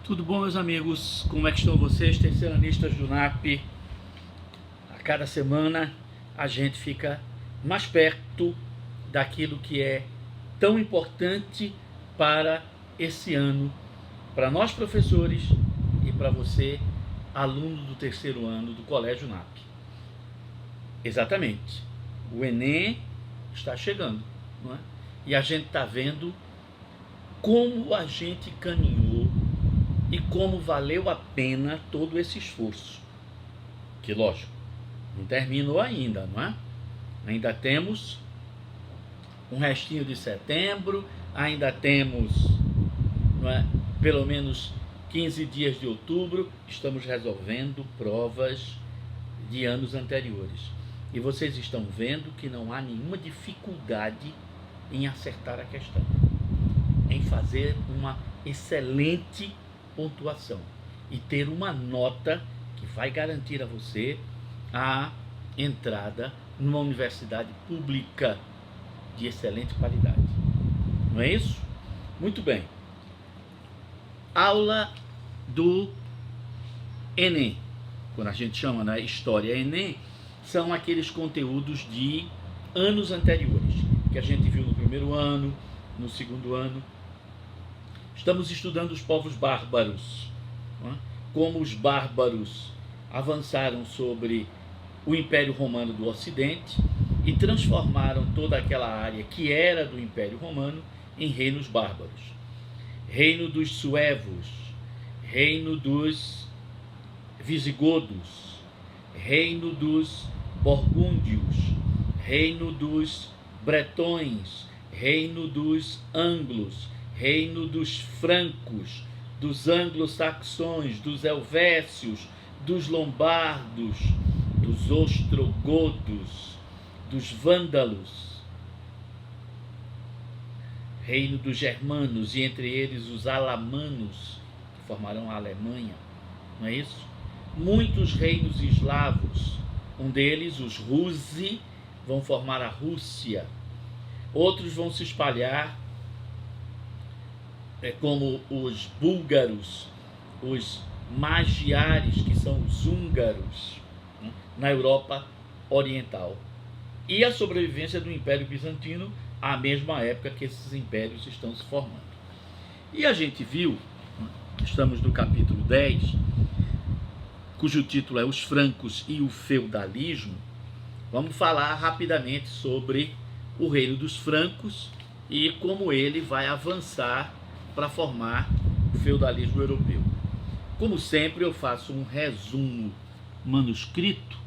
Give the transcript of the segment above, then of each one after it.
Tudo bom, meus amigos? Como é que estão vocês, terceiranistas do NAP? A cada semana a gente fica mais perto daquilo que é tão importante para esse ano, para nós professores e para você, aluno do terceiro ano do Colégio NAP. Exatamente, o Enem está chegando, não é? E a gente está vendo como a gente caminhou e como valeu a pena todo esse esforço. Que, lógico, não terminou ainda, não é? Ainda temos um restinho de setembro, ainda temos, não é, pelo menos 15 dias de outubro. Estamos resolvendo provas de anos anteriores. E vocês estão vendo que não há nenhuma dificuldade em acertar a questão, em fazer uma excelente pontuação e ter uma nota que vai garantir a você a entrada numa universidade pública de excelente qualidade. Não é isso? Muito bem. Aula do Enem. Quando a gente chama, né, História Enem, são aqueles conteúdos de anos anteriores, que a gente viu no primeiro ano, no segundo ano. Estamos estudando os povos bárbaros, como os bárbaros avançaram sobre o Império Romano do Ocidente e transformaram toda aquela área que era do Império Romano em reinos bárbaros. Reino dos suevos, reino dos visigodos, reino dos burgúndios, reino dos bretões, reino dos anglos, reino dos francos, dos anglo-saxões, dos helvécios, dos lombardos, dos ostrogodos, dos vândalos, reino dos germanos, e entre eles os alamanos, que formarão a Alemanha, não é isso? Muitos reinos eslavos, um deles, os Rusi, vão formar a Rússia. Outros vão se espalhar como os búlgaros, os magiares, que são os húngaros, né, na Europa Oriental. E a sobrevivência do Império Bizantino à mesma época que esses impérios estão se formando. E a gente viu, estamos no capítulo 10, cujo título é Os Francos e o Feudalismo. Vamos falar rapidamente sobre o reino dos francos e como ele vai avançar para formar o feudalismo europeu. Como sempre, eu faço um resumo manuscrito,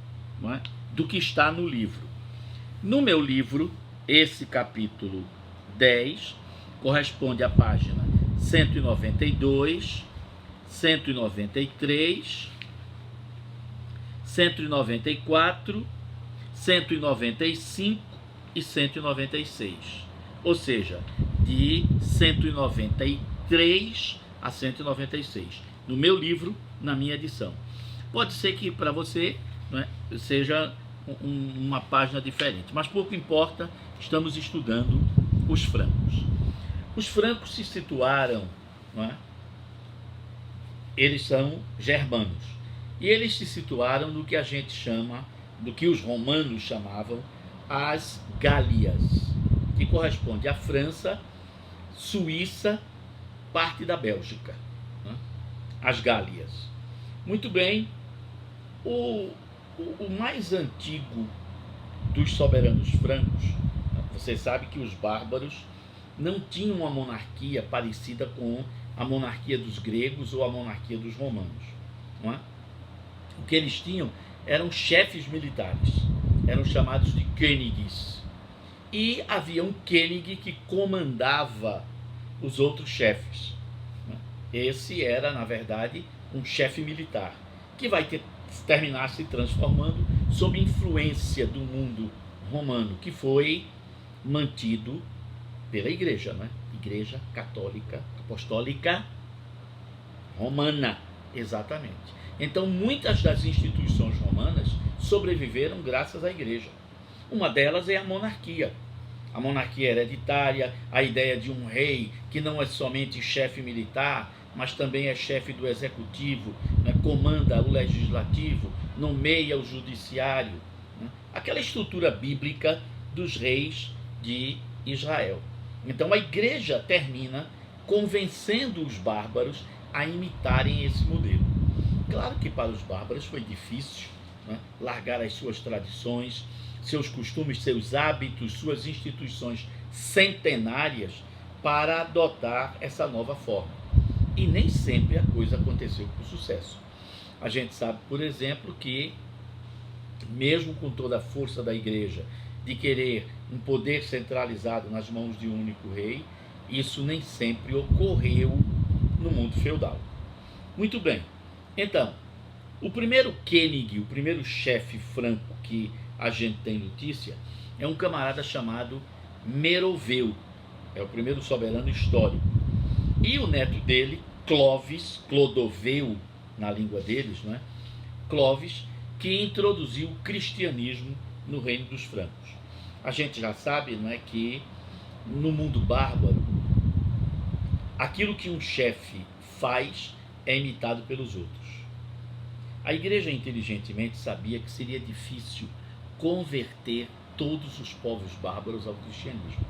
não é, do que está no livro. No meu livro, esse capítulo 10 corresponde à página 192, 193, 194, 195 e 196. Ou seja, de 193 a 196. No meu livro, na minha edição. Pode ser que para você, né, seja uma página diferente, mas pouco importa, estamos estudando os francos. Os francos se situaram, não é? Eles são germanos, e eles se situaram no que a gente chama, do que os romanos chamavam, as Gálias, que corresponde à França, Suíça, parte da Bélgica, né? As Gálias. Muito bem, o mais antigo dos soberanos francos, você sabe que os bárbaros não tinham uma monarquia parecida com a monarquia dos gregos ou a monarquia dos romanos, não é? O que eles tinham eram chefes militares, eram chamados de Königs, e havia um König que comandava os outros chefes. Esse era, na verdade, um chefe militar, que vai terminar se transformando sob influência do mundo romano, que foi mantido pela Igreja, né? Igreja Católica Apostólica Romana, exatamente. Então, muitas das instituições romanas sobreviveram graças à Igreja. Uma delas é a monarquia. a monarquia hereditária, a ideia de um rei que não é somente chefe militar, mas também é chefe do executivo, né, comanda o legislativo, nomeia o judiciário, né, aquela estrutura bíblica dos reis de Israel. Então a igreja termina convencendo os bárbaros a imitarem esse modelo. Claro que para os bárbaros foi difícil, né, largar as suas tradições, seus costumes, seus hábitos, suas instituições centenárias para adotar essa nova forma. E nem sempre a coisa aconteceu com sucesso. A gente sabe, por exemplo, que mesmo com toda a força da igreja de querer um poder centralizado nas mãos de um único rei, isso nem sempre ocorreu no mundo feudal. Muito bem, então, o primeiro König, o primeiro chefe franco que a gente tem notícia, é um camarada chamado Meroveu, é o primeiro soberano histórico. E o neto dele, Clovis, Clodoveu na língua deles, não é? Clovis, que introduziu o cristianismo no reino dos francos. A gente já sabe, não é, que no mundo bárbaro, aquilo que um chefe faz é imitado pelos outros. A igreja inteligentemente sabia que seria difícil converter todos os povos bárbaros ao cristianismo.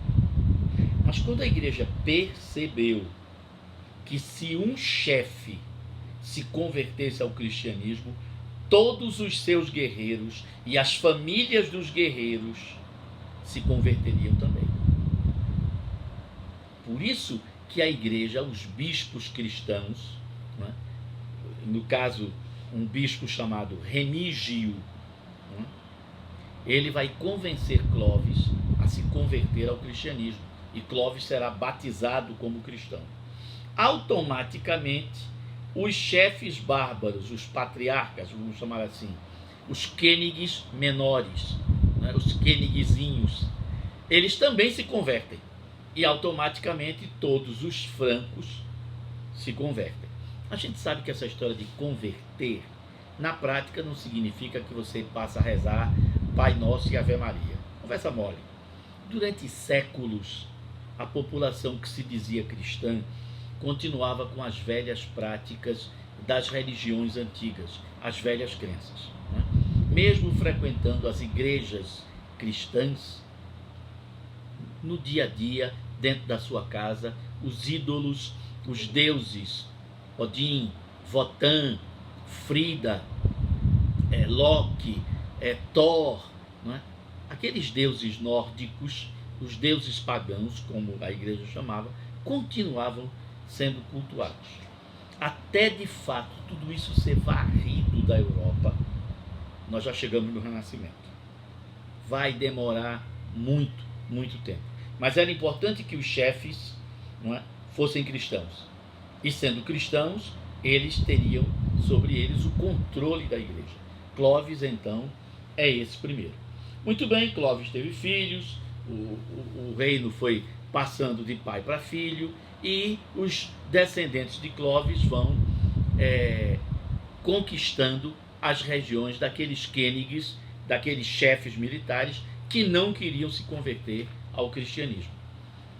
Mas quando a igreja percebeu que se um chefe se convertesse ao cristianismo, todos os seus guerreiros e as famílias dos guerreiros se converteriam também. Por isso que a igreja, os bispos cristãos, né, no caso um bispo chamado Remígio, né, ele vai convencer Clovis a se converter ao cristianismo, e Clovis será batizado como cristão. Automaticamente, os chefes bárbaros, os patriarcas, vamos chamar assim, os Königs menores, né, os Königzinhos, eles também se convertem. E automaticamente todos os francos se convertem. A gente sabe que essa história de converter, na prática, não significa que você passa a rezar Pai Nosso e Ave Maria. Conversa mole. Durante séculos, a população que se dizia cristã continuava com as velhas práticas das religiões antigas, as velhas crenças, né? Mesmo frequentando as igrejas cristãs, no dia a dia, dentro da sua casa, os ídolos, os deuses, Odin, Wotan, Frida, Loki, Thor, não é? Aqueles deuses nórdicos, os deuses pagãos, como a igreja chamava, continuavam sendo cultuados. Até de fato tudo isso ser varrido da Europa, nós já chegamos no Renascimento. Vai demorar muito, muito tempo. Mas era importante que os chefes, não é, fossem cristãos. E sendo cristãos, eles teriam sobre eles o controle da igreja. Clovis, então, é esse primeiro. Muito bem, Clovis teve filhos, o reino foi passando de pai para filho, e os descendentes de Clovis vão conquistando as regiões daqueles Königs, daqueles chefes militares que não queriam se converter ao cristianismo.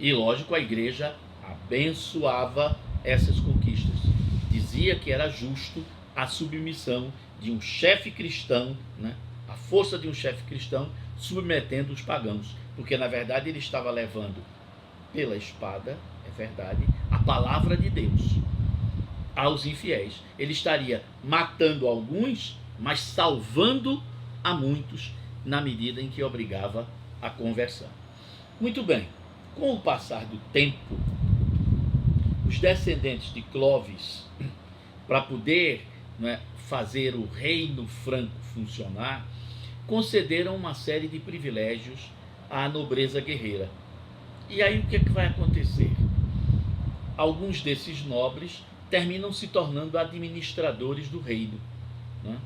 E lógico, a igreja abençoava essas conquistas. Dizia que era justo a submissão de um chefe cristão, né? A força de um chefe cristão submetendo os pagãos, porque na verdade ele estava levando pela espada, é verdade, a palavra de Deus aos infiéis. Ele estaria matando alguns, mas salvando a muitos, na medida em que obrigava a conversão. Muito bem, com o passar do tempo, os descendentes de Clovis, para poder, né, fazer o reino franco funcionar, concederam uma série de privilégios à nobreza guerreira. E aí o que é que vai acontecer? Alguns desses nobres terminam se tornando administradores do reino, né?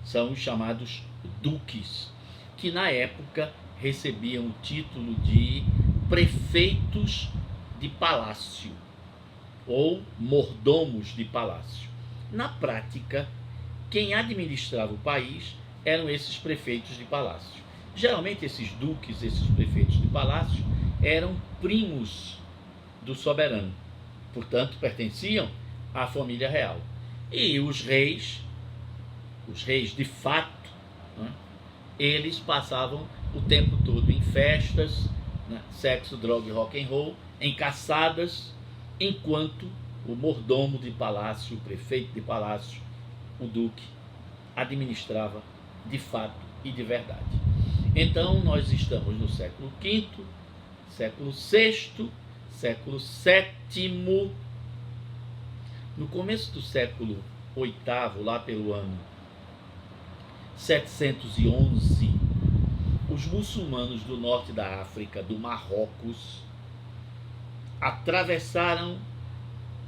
São os chamados duques, que na época recebiam o título de prefeitos de palácio ou mordomos de palácio. Na prática, quem administrava o país eram esses prefeitos de palácio. Geralmente esses duques, esses prefeitos de palácio eram primos do soberano, portanto pertenciam à família real. E os reis de fato, né, eles passavam o tempo todo em festas, né, sexo, droga e rock and roll, em caçadas, enquanto o mordomo de palácio, o prefeito de palácio, o duque, administrava de fato e de verdade. Então nós estamos no século V, século VI, século VII. No começo do século VIII, lá pelo ano 711, os muçulmanos do norte da África, do Marrocos, atravessaram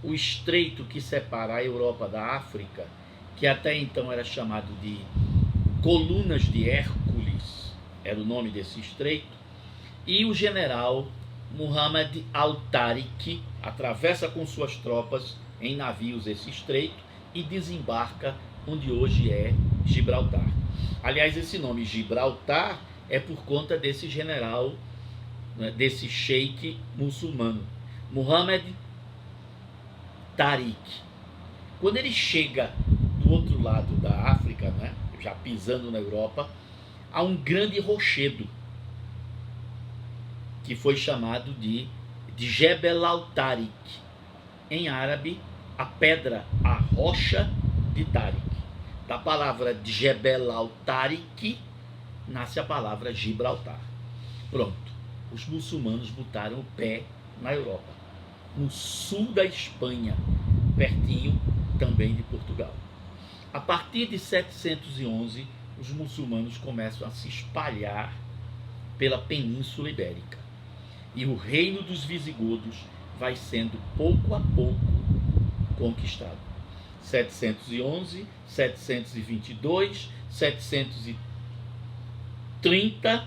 o estreito que separa a Europa da África, que até então era chamado de Colunas de Hércules, era o nome desse estreito, e o general Muhammad al-Tariq atravessa com suas tropas em navios esse estreito e desembarca onde hoje é Gibraltar. Aliás, esse nome Gibraltar é por conta desse general, né, desse sheik muçulmano, Muhammad Tariq. Quando ele chega do outro lado da África, né, já pisando na Europa, há um grande rochedo que foi chamado de Jebel al-Tariq, em árabe, a pedra, a rocha de Tariq. Da palavra Jebel al-Tariq nasce a palavra Gibraltar. Pronto, os muçulmanos botaram o pé na Europa, no sul da Espanha, pertinho também de Portugal. A partir de 711, os muçulmanos começam a se espalhar pela Península Ibérica. E o reino dos visigodos vai sendo pouco a pouco conquistado. 711, 722, 730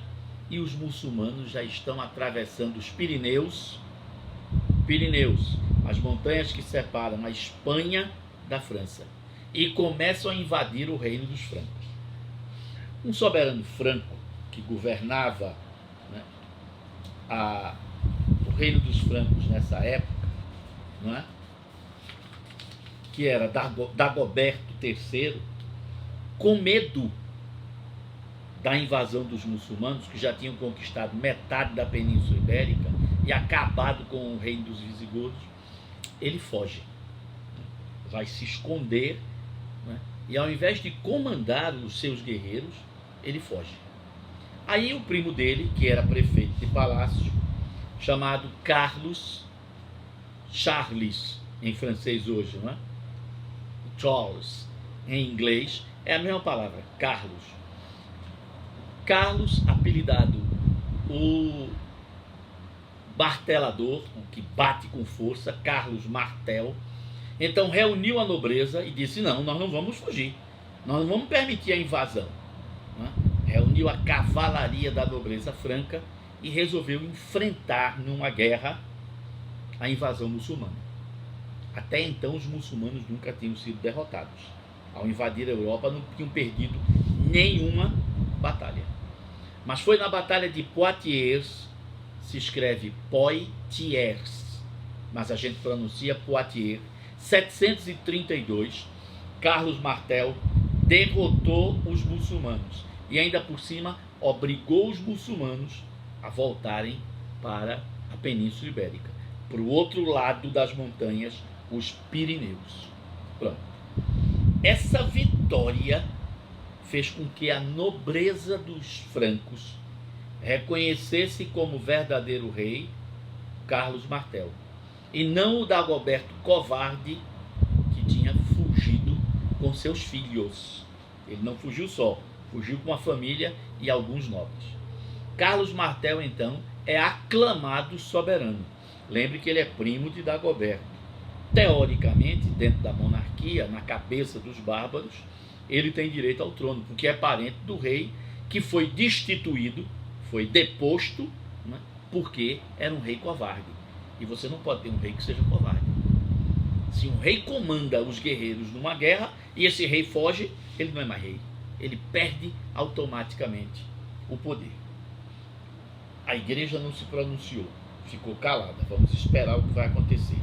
e os muçulmanos já estão atravessando os Pirineus, as montanhas que separam a Espanha da França, e começam a invadir o reino dos francos. Um soberano franco que governava, né, o reino dos francos nessa época, não é? Que era Dagoberto III, com medo da invasão dos muçulmanos, que já tinham conquistado metade da Península Ibérica e acabado com o reino dos visigodos, ele foge, vai se esconder, né? E ao invés de comandar os seus guerreiros, ele foge. Aí o primo dele, que era prefeito de palácio, chamado Charles, em francês hoje, não é? Charles, em inglês, é a mesma palavra, Carlos, apelidado o martelador, o que bate com força, Carlos Martel. Então reuniu a nobreza e disse: não, nós não vamos fugir, nós não vamos permitir a invasão, né? Reuniu a cavalaria da nobreza franca e resolveu enfrentar numa guerra a invasão muçulmana. Até então os muçulmanos nunca tinham sido derrotados. Ao invadir a Europa não tinham perdido nenhuma batalha. Mas foi na batalha de Poitiers, se escreve Poitiers, mas a gente pronuncia Poitiers, 732, Carlos Martel derrotou os muçulmanos e ainda por cima obrigou os muçulmanos a voltarem para a Península Ibérica, para o outro lado das montanhas, os Pirineus. Pronto. Essa vitória fez com que a nobreza dos francos reconhecesse como verdadeiro rei Carlos Martel, e não o Dagoberto covarde que tinha fugido com seus filhos. Ele não fugiu só, fugiu com a família e alguns nobres. Carlos Martel, então, é aclamado soberano. Lembre que ele é primo de Dagoberto. Teoricamente, dentro da monarquia, na cabeça dos bárbaros, ele tem direito ao trono, porque é parente do rei que foi destituído, foi deposto, né, porque era um rei covarde. E você não pode ter um rei que seja covarde. Se um rei comanda os guerreiros numa guerra e esse rei foge, ele não é mais rei. Ele perde automaticamente o poder. a igreja não se pronunciou, ficou calada. Vamos esperar o que vai acontecer.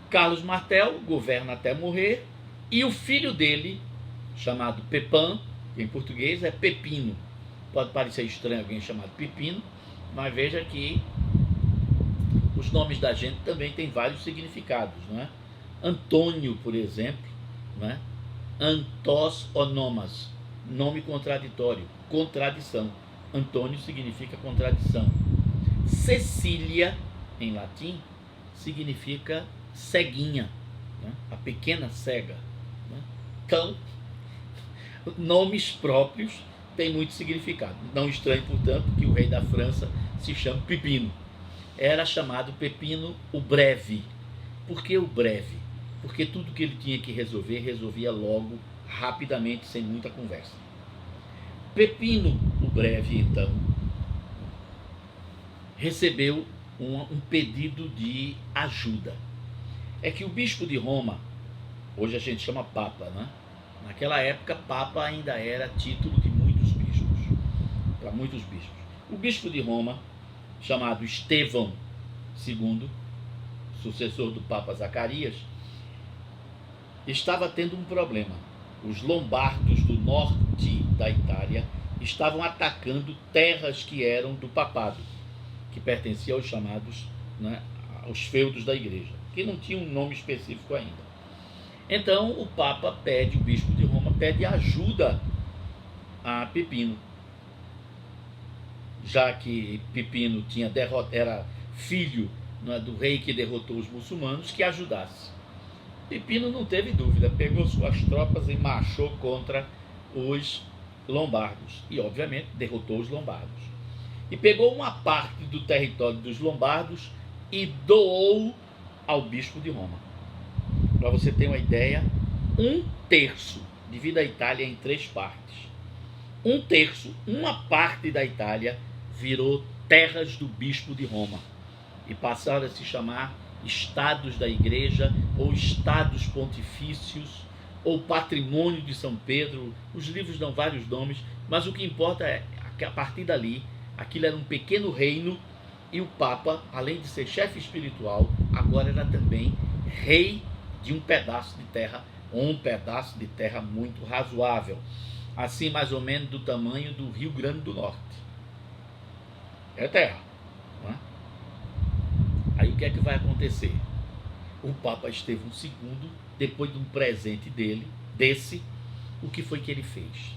Carlos Martel governa até morrer, e o filho dele, chamado Pepin, que em português é Pepino. Pode parecer estranho alguém chamado Pepino, mas veja que os nomes da gente também têm vários significados, não é? Antônio, por exemplo, não é? Antós onomas, nome contraditório, contradição. Antônio significa contradição. Cecília, em latim, significa ceguinha, né? A pequena cega, né? Então, nomes próprios têm muito significado. Não estranhe, portanto, que o rei da França se chama Pepino. Era chamado Pepino o Breve. Por que o Breve? Porque tudo que ele tinha que resolver, resolvia logo, rapidamente, sem muita conversa. Pepino o Breve, então, recebeu um pedido de ajuda. É que o bispo de Roma, hoje a gente chama Papa, né? Naquela época, Papa ainda era título de muitos bispos, para muitos bispos. O bispo de Roma, chamado Estevão II, sucessor do Papa Zacarias, estava tendo um problema. Os lombardos do norte da Itália estavam atacando terras que eram do papado, que pertenciam aos chamados, né, aos feudos da igreja, que não tinha um nome específico ainda. Então o Papa pede, o bispo de Roma pede ajuda a Pepino, já que Pepino era filho, né, do rei que derrotou os muçulmanos, que ajudasse. Pepino não teve dúvida, pegou suas tropas e marchou contra os lombardos e, obviamente, derrotou os lombardos. E pegou uma parte do território dos lombardos e doou ao bispo de Roma. Para você ter uma ideia, 1/3, divide a Itália em 3 partes. 1/3, uma parte da Itália, virou terras do bispo de Roma e passaram a se chamar estados da igreja, ou estados pontifícios, ou patrimônio de São Pedro. Os livros dão vários nomes, mas o que importa é que a partir dali, aquilo era um pequeno reino, e o Papa, além de ser chefe espiritual, agora era também rei de um pedaço de terra, um pedaço de terra muito razoável, assim mais ou menos do tamanho do Rio Grande do Norte. É terra, não é? Aí o que é que vai acontecer? O Papa Estevão II, depois de um presente desse, o que foi que ele fez?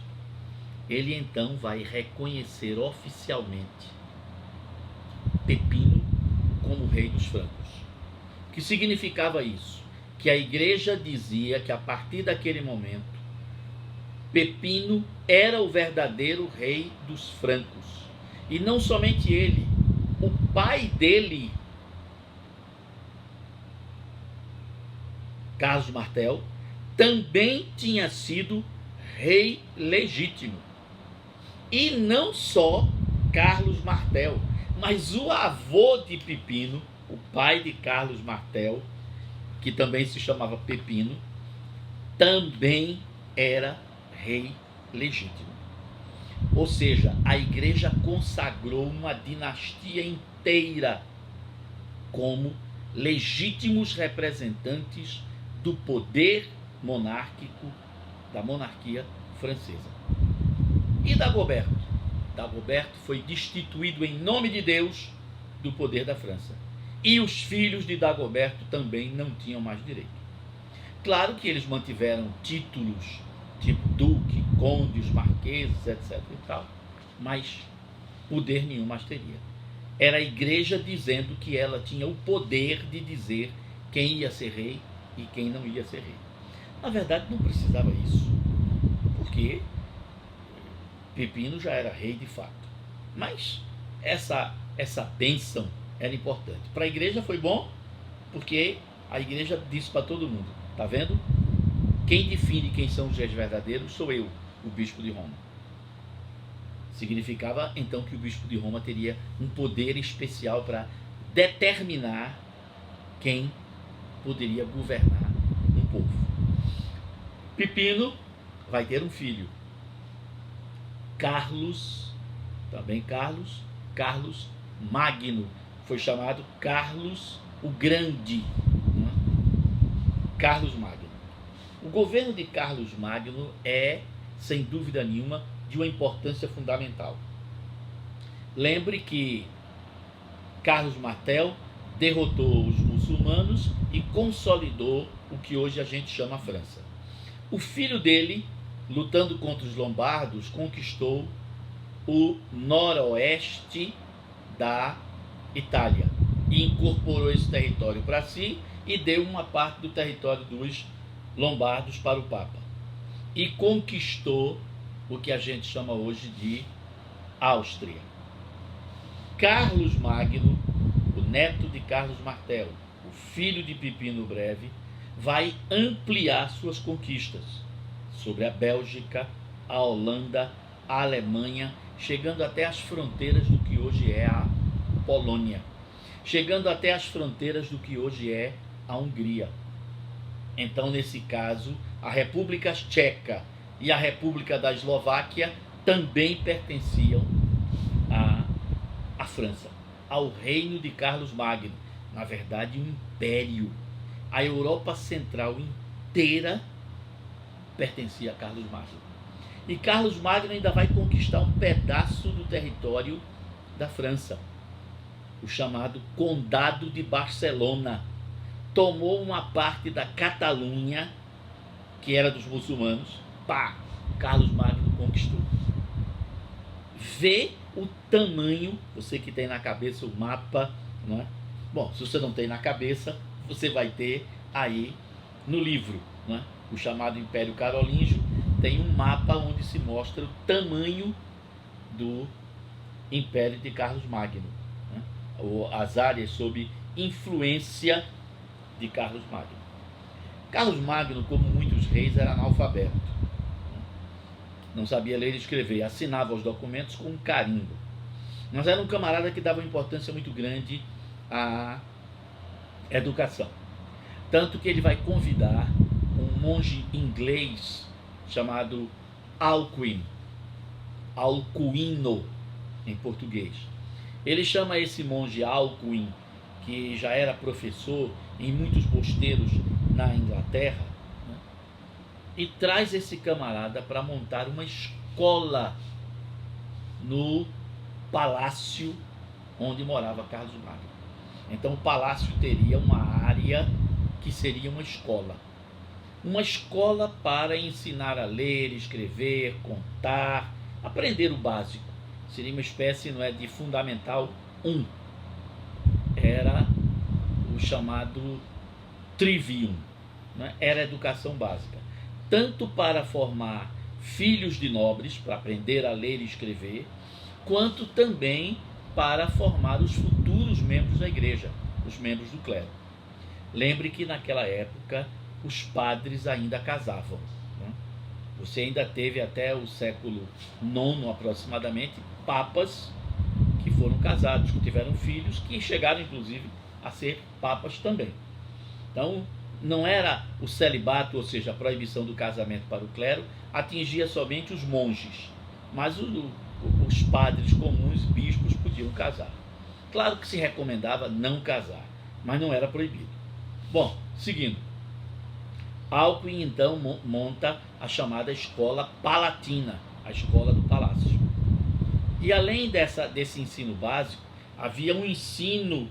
Ele então vai reconhecer oficialmente Pepino como rei dos francos. O que significava isso? Que a igreja dizia que a partir daquele momento, Pepino era o verdadeiro rei dos francos. E não somente ele, o pai dele, Carlos Martel, também tinha sido rei legítimo. E não só Carlos Martel, mas o avô de Pepino, o pai de Carlos Martel, que também se chamava Pepino, também era rei legítimo. Ou seja, a igreja consagrou uma dinastia inteira como legítimos representantes do poder monárquico da monarquia francesa. E Dagoberto? Dagoberto foi destituído em nome de Deus do poder da França. E os filhos de Dagoberto também não tinham mais direito. Claro que eles mantiveram títulos tipo duque, condes, marqueses, etc. e tal, mas poder nenhum mais teria. Era a igreja dizendo que ela tinha o poder de dizer quem ia ser rei e quem não ia ser rei. Na verdade, não precisava isso, porque Pepino já era rei de fato. Mas essa bênção era importante. Para a igreja foi bom, porque a igreja disse para todo mundo: tá vendo? Quem define quem são os reis verdadeiros sou eu, o bispo de Roma. Significava então que o bispo de Roma teria um poder especial para determinar quem poderia governar um povo. Pepino vai ter um filho, Carlos, também Carlos, Carlos Magno. Foi chamado Carlos o Grande. Né? Carlos Magno. O governo de Carlos Magno é, sem dúvida nenhuma, de uma importância fundamental. Lembre que Carlos Martel derrotou os muçulmanos e consolidou o que hoje a gente chama França. O filho dele, lutando contra os lombardos, conquistou o noroeste da Itália e incorporou esse território para si e deu uma parte do território dos lombardos para o Papa. E conquistou o que a gente chama hoje de Áustria. Carlos Magno, o neto de Carlos Martel, o filho de Pipino Breve, vai ampliar suas conquistas sobre a Bélgica, a Holanda, a Alemanha, chegando até as fronteiras do que hoje é a Polônia, chegando até as fronteiras do que hoje é a Hungria. Então, nesse caso, a República Tcheca e a República da Eslováquia também pertenciam à França, ao reino de Carlos Magno, na verdade um império. A Europa Central inteira pertencia a Carlos Magno. E Carlos Magno ainda vai conquistar um pedaço do território da França, o chamado Condado de Barcelona. Tomou uma parte da Catalunha, que era dos muçulmanos, Carlos Magno conquistou. Vê o tamanho, você que tem na cabeça o mapa, não é? Bom, se você não tem na cabeça, você vai ter aí no livro, não é? O chamado Império Carolíngio, tem um mapa onde se mostra o tamanho do Império de Carlos Magno, né? As áreas sob influência de Carlos Magno. Carlos Magno, como muitos reis, era analfabeto. Não sabia ler e escrever, assinava os documentos com um carimbo. Mas era um camarada que dava uma importância muito grande à educação. Tanto que ele vai convidar um monge inglês chamado Alcuino em português. Ele chama esse monge Alcuin, que já era professor em muitos mosteiros na Inglaterra, né? E traz esse camarada para montar uma escola no palácio onde morava Carlos Magno. Então o palácio teria uma área que seria uma escola para ensinar a ler, escrever, contar, aprender o básico. Seria uma espécie, não é, de Fundamental 1. Era o chamado Trivium, né? Era a educação básica, tanto para formar filhos de nobres, para aprender a ler e escrever, quanto também para formar os futuros membros da igreja, os membros do clero. Lembre que naquela época os padres ainda casavam, né? Você ainda teve até o século IX aproximadamente papas que foram casados, que tiveram filhos, que chegaram inclusive a ser papas também. Então não era o celibato, ou seja, a proibição do casamento para o clero, atingia somente os monges, mas os padres comuns, bispos, podiam casar. Claro que se recomendava não casar, mas não era proibido. Bom, seguindo, Alcuin então monta a chamada Escola Palatina, a escola do palácio. E além desse ensino básico, havia um ensino,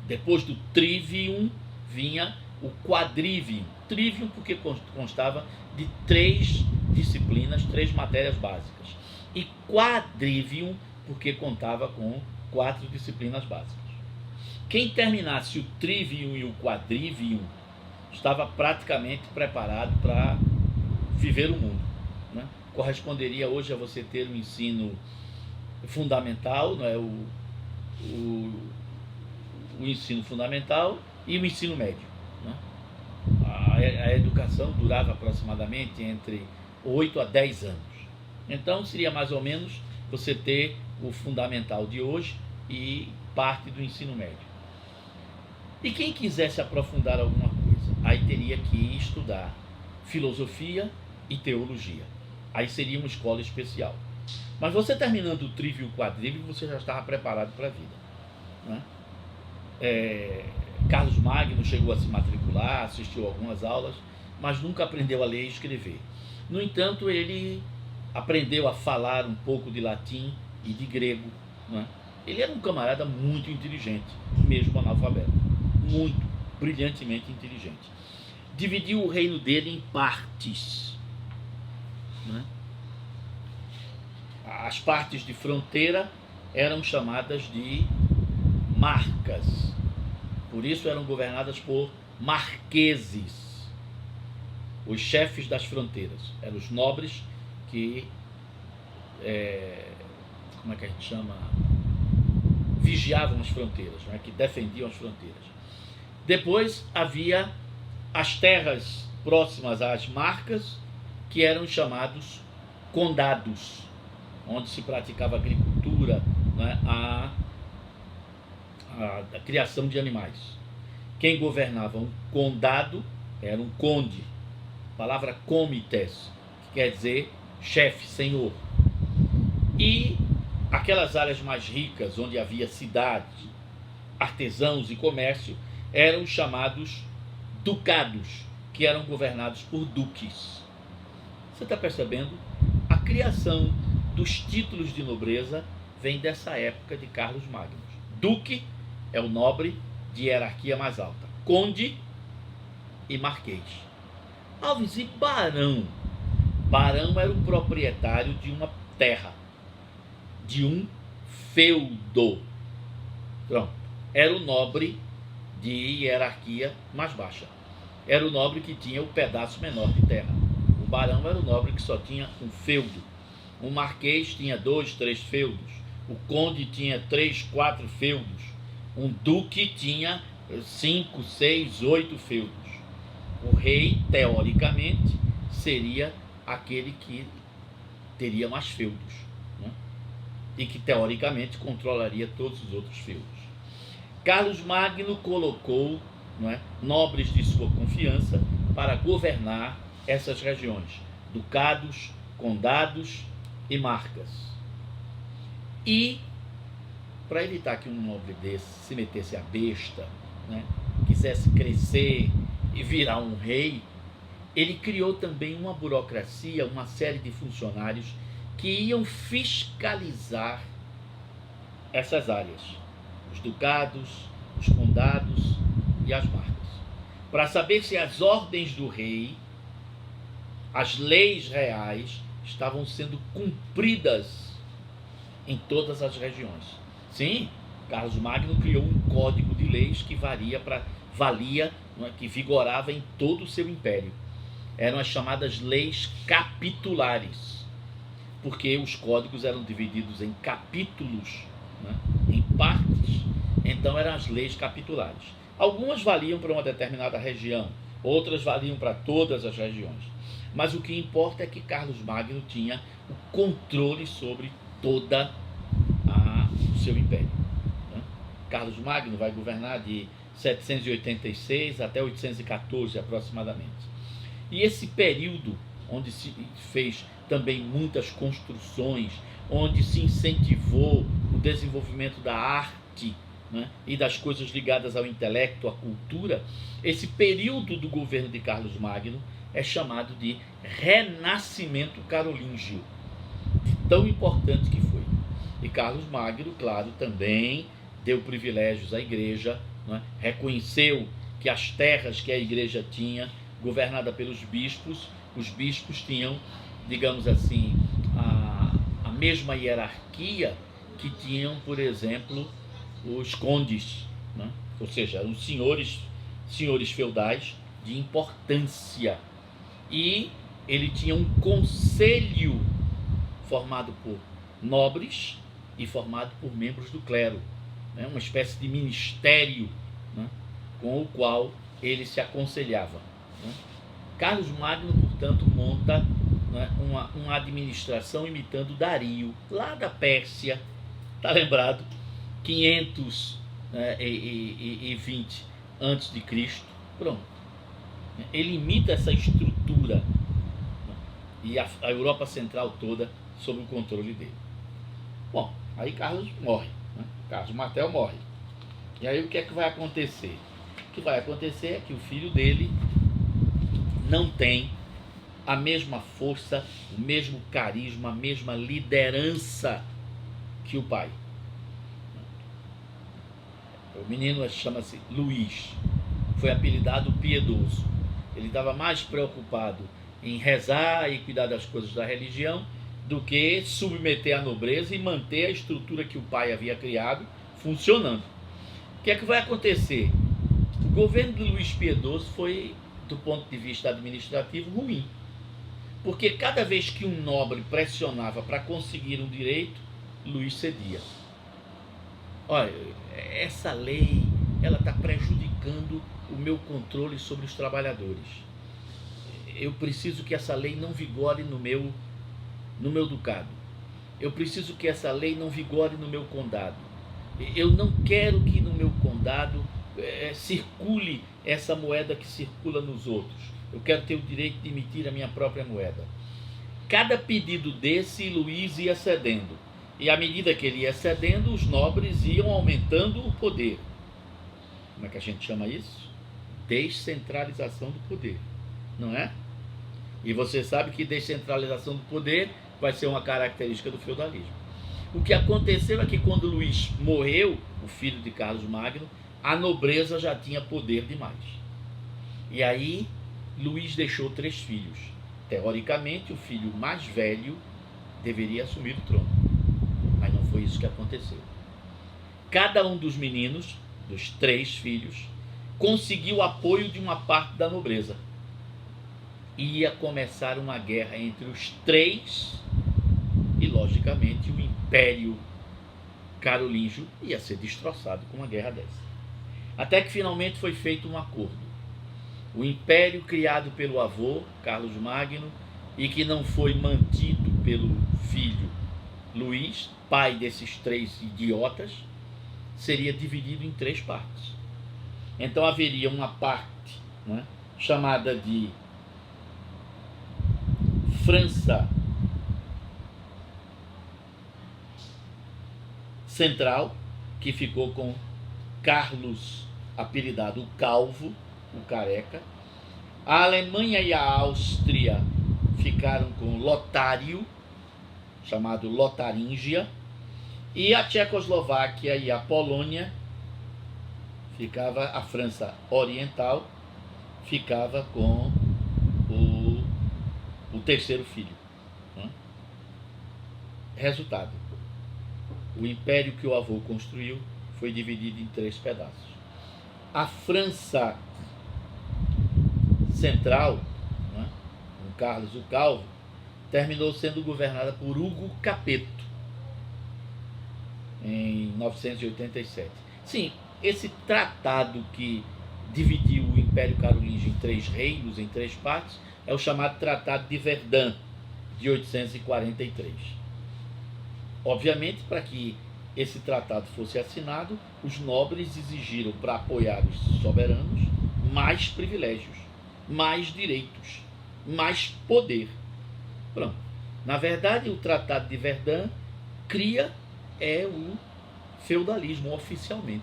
depois do Trivium, vinha o Quadrivium. Trivium porque constava de 3 disciplinas, 3 matérias básicas. E Quadrivium porque contava com 4 disciplinas básicas. Quem terminasse o Trivium e o Quadrivium estava praticamente preparado para viver o mundo, né? Corresponderia hoje a você ter um ensino fundamental, não é? O ensino fundamental e o ensino médio, né? A educação durava aproximadamente entre 8 a 10 anos. Então seria mais ou menos você ter o fundamental de hoje e parte do ensino médio. E quem quisesse aprofundar alguma coisa, aí teria que estudar filosofia e teologia. Aí seria uma escola especial. Mas você terminando o trívio e o quadrívio, você já estava preparado para a vida, né? Carlos Magno chegou a se matricular, assistiu algumas aulas, mas nunca aprendeu a ler e escrever. No entanto, ele aprendeu a falar um pouco de latim e de grego, né? Ele era um camarada muito inteligente, mesmo analfabeto, muito brilhantemente inteligente. Dividiu o reino dele em partes, né? As partes de fronteira eram chamadas de marcas, por isso eram governadas por marqueses. Os chefes das fronteiras eram os nobres que, como é que a gente chama? Vigiavam as fronteiras, né? Que defendiam as fronteiras. Depois havia as terras próximas às marcas, que eram chamados condados, onde se praticava agricultura, né? A criação de animais. Quem governava um condado era um conde, palavra comites, que quer dizer chefe, senhor. E aquelas áreas mais ricas, onde havia cidades, artesãos e comércio, eram chamados ducados, que eram governados por duques. Você está percebendo? A criação dos títulos de nobreza vem dessa época de Carlos Magno. Duque é o nobre de hierarquia mais alta. Conde e marquês. Alves, e barão? Barão era o proprietário de uma terra, de um feudo. Pronto. Era o nobre de hierarquia mais baixa. Era o nobre que tinha o pedaço menor de terra. O barão era o nobre que só tinha um feudo. O marquês tinha 2, 3 feudos. O conde tinha 3, 4 feudos. Um duque tinha 5, 6, 8 feudos. O rei, teoricamente, seria aquele que teria mais feudos, né? E que, teoricamente, controlaria todos os outros feudos. Carlos Magno colocou, não é, nobres de sua confiança para governar essas regiões, ducados, condados e marcas. E, para evitar que um nobre desse se metesse a besta, né, quisesse crescer e virar um rei, ele criou também uma burocracia, uma série de funcionários que iam fiscalizar essas áreas, os ducados, os condados e as marcas, para saber se as ordens do rei, as leis reais, estavam sendo cumpridas em todas as regiões. Sim, Carlos Magno criou um código de leis que valia, que vigorava em todo o seu império. Eram as chamadas leis capitulares, porque os códigos eram divididos em capítulos, né, em partes. Então eram as leis capitulares. Algumas valiam para uma determinada região, outras valiam para todas as regiões. Mas o que importa é que Carlos Magno tinha o controle sobre toda o seu império, né? Carlos Magno vai governar de 786 até 814 aproximadamente. E esse período, onde se fez também muitas construções, onde se incentivou o desenvolvimento da arte, né, e das coisas ligadas ao intelecto, à cultura, esse período do governo de Carlos Magno é chamado de Renascimento Carolíngio, de tão importante que foi. E Carlos Magno, claro, também deu privilégios à igreja, né, reconheceu que as terras que a igreja tinha, governada pelos bispos, os bispos tinham, digamos assim, a mesma hierarquia que tinham, por exemplo, os condes, né? Ou seja, eram senhores feudais de importância. E ele tinha um conselho formado por nobres e formado por membros do clero, né? Uma espécie de ministério, né, com o qual ele se aconselhava, né? Carlos Magno, portanto, monta, né, uma administração imitando Dario, lá da Pérsia, está lembrado? 520 antes de Cristo. Pronto. Ele imita essa estrutura, né, e a Europa Central toda sob o controle dele. Bom, aí Carlos morre, né? Carlos Martel morre. E aí o que é que vai acontecer? O que vai acontecer é que o filho dele não tem a mesma força, o mesmo carisma, a mesma liderança que o pai. O menino chama-se Luís, foi apelidado Piedoso. Ele estava mais preocupado em rezar e cuidar das coisas da religião do que submeter a nobreza e manter a estrutura que o pai havia criado funcionando. O que é que vai acontecer? O governo de Luís Piedoso foi, do ponto de vista administrativo, ruim. Porque cada vez que um nobre pressionava para conseguir um direito, Luís cedia. Olha, essa lei ela está prejudicando o meu controle sobre os trabalhadores. Eu preciso que essa lei não vigore no meu ducado. Eu preciso que essa lei não vigore no meu condado. Eu não quero que no meu condado circule essa moeda que circula nos outros. Eu quero ter o direito de emitir a minha própria moeda. Cada pedido desse, Luís ia cedendo. E à medida que ele ia cedendo, os nobres iam aumentando o poder. Como é que a gente chama isso? Descentralização do poder, não é? E você sabe que descentralização do poder vai ser uma característica do feudalismo. O que aconteceu é que quando Luís morreu, o filho de Carlos Magno, a nobreza já tinha poder demais. E aí Luís deixou 3 filhos. Teoricamente, o filho mais velho deveria assumir o trono. Mas não foi isso que aconteceu. Cada um dos meninos, dos 3 filhos, conseguiu o apoio de uma parte da nobreza. Ia começar uma guerra entre os 3 e, logicamente, o Império Carolíngio ia ser destroçado com uma guerra dessa. Até que finalmente foi feito um acordo. O império criado pelo avô, Carlos Magno, e que não foi mantido pelo filho Luís, pai desses 3 idiotas, seria dividido em 3 partes. Então haveria uma parte, né, chamada de França Central, que ficou com Carlos, apelidado o Calvo, o Careca. A Alemanha e a Áustria ficaram com Lotário, chamado Lotaríngia, e a Tchecoslováquia e a Polônia, ficava a França Oriental, ficava com o terceiro filho. Né? Resultado: o império que o avô construiu foi dividido em 3 pedaços. A França Central, né, com Carlos o Calvo, terminou sendo governada por Hugo Capeto, em 987. Sim, esse tratado que dividiu o Império Carolíngio em 3 reinos, em 3 partes, é o chamado Tratado de Verdun, de 843. Obviamente, para que esse tratado fosse assinado, os nobres exigiram, para apoiar os soberanos, mais privilégios, mais direitos, mais poder. Pronto. Na verdade, o Tratado de Verdun cria o feudalismo oficialmente.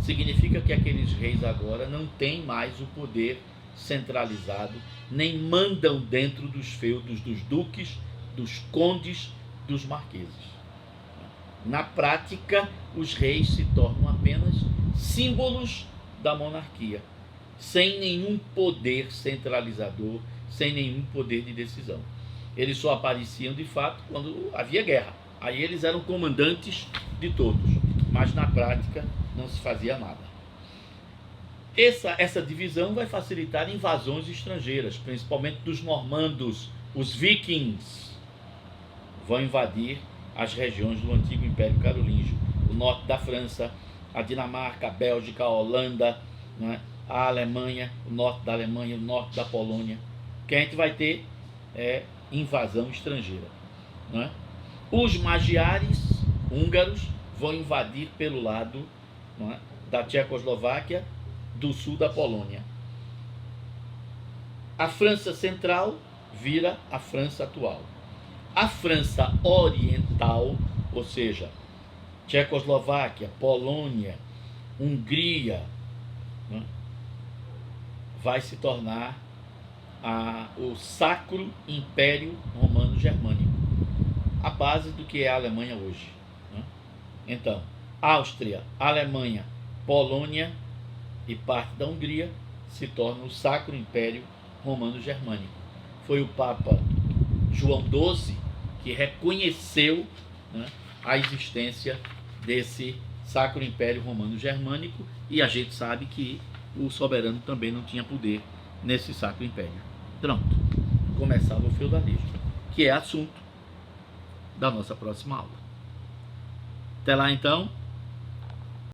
Significa que aqueles reis agora não têm mais o poder centralizado, nem mandam dentro dos feudos dos duques, dos condes, dos marqueses. Na prática, os reis se tornam apenas símbolos da monarquia, sem nenhum poder centralizador, sem nenhum poder de decisão. Eles só apareciam de fato quando havia guerra. Aí eles eram comandantes de todos, mas na prática não se fazia nada. Essa divisão vai facilitar invasões estrangeiras, principalmente dos normandos. Os vikings vão invadir as regiões do antigo Império Carolíngio, o norte da França, a Dinamarca, a Bélgica, a Holanda, não é? A Alemanha, o norte da Alemanha, o norte da Polônia, que a gente vai ter invasão estrangeira. Não é? Os magiares húngaros vão invadir pelo lado, não é, da Tchecoslováquia, do sul da Polônia. A França Central vira a França atual. A França Oriental ou seja, Tchecoslováquia, Polônia, Hungria, né, vai se tornar o Sacro Império Romano Germânico, a base do que é a Alemanha hoje, né? Então, Áustria, Alemanha, Polônia e parte da Hungria se tornam o Sacro Império Romano Germânico. Foi o Papa João XII que reconheceu, né, a existência desse Sacro Império Romano Germânico, e a gente sabe que o soberano também não tinha poder nesse Sacro Império. Pronto, começava o feudalismo, que é assunto da nossa próxima aula. Até lá então.